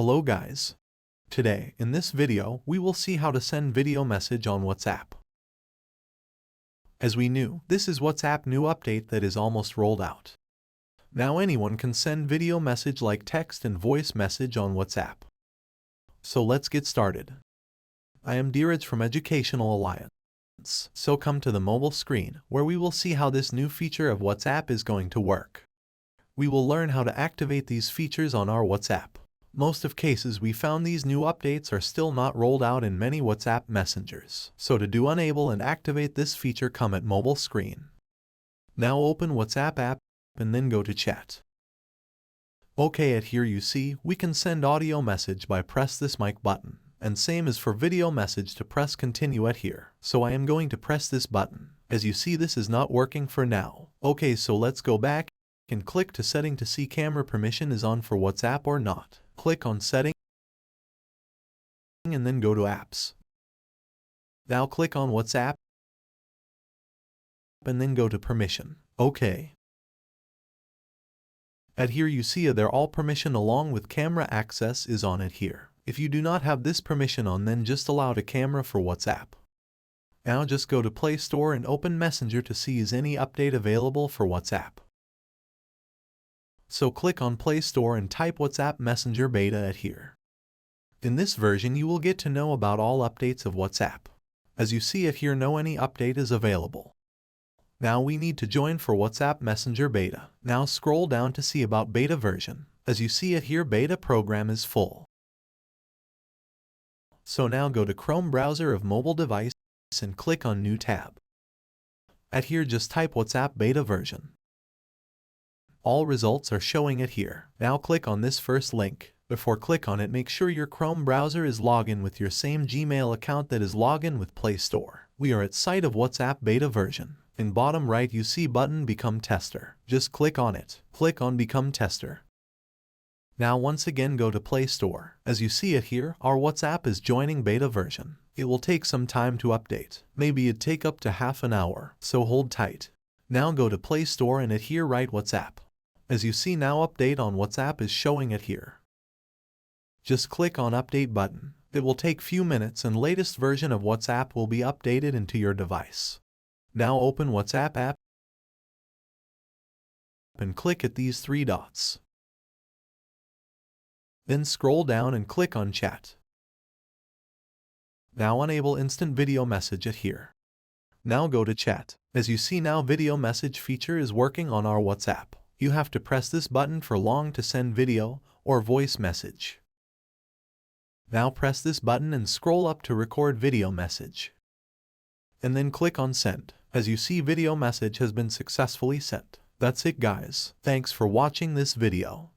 Hello guys. Today, in this video, we will see how to send video message on WhatsApp. As we knew, this is WhatsApp new update that is almost rolled out. Now anyone can send video message like text and voice message on WhatsApp. So let's get started. I am Dheeraj from Educational Alliance. So come to the mobile screen, where we will see how this new feature of WhatsApp is going to work. We will learn how to activate these features on our WhatsApp. Most of cases we found these new updates are still not rolled out in many WhatsApp messengers. So to do enable and activate this feature, come at mobile screen. Now open WhatsApp app and then go to chat. Okay, at here you see we can send audio message by press this mic button. And same as for video message, to press continue at here. So I am going to press this button. As you see, this is not working for now. Okay, so let's go back and click to setting to see camera permission is on for WhatsApp or not. Click on setting and then go to apps. Now click on WhatsApp and then go to permission. Okay. At here you see they're all permission along with camera access is on it here. If you do not have this permission on, then just allow the camera for WhatsApp. Now just go to Play Store and open Messenger to see is any update available for WhatsApp. So click on Play Store and type WhatsApp Messenger Beta at here. In this version you will get to know about all updates of WhatsApp. As you see at here, no any update is available. Now we need to join for WhatsApp Messenger Beta. Now scroll down to see about beta version. As you see at here, beta program is full. So now go to Chrome browser of mobile device and click on New tab. At here just type WhatsApp beta version. All results are showing it here. Now click on this first link. Before click on it, make sure your Chrome browser is logged in with your same Gmail account that is logged in with Play Store. We are at site of WhatsApp beta version. In bottom right you see button Become Tester. Just click on it. Click on Become Tester. Now once again go to Play Store. As you see it here, our WhatsApp is joining beta version. It will take some time to update. Maybe it take up to half an hour, so hold tight. Now go to Play Store and at here write WhatsApp. As you see now, update on WhatsApp is showing it here. Just click on Update button. It will take few minutes and latest version of WhatsApp will be updated into your device. Now open WhatsApp app and click at these three dots. Then scroll down and click on Chat. Now enable instant video message at here. Now go to Chat. As you see now, video message feature is working on our WhatsApp. You have to press this button for long to send video or voice message. Now press this button and scroll up to record video message. And then click on Send. As you see, video message has been successfully sent. That's it guys. Thanks for watching this video.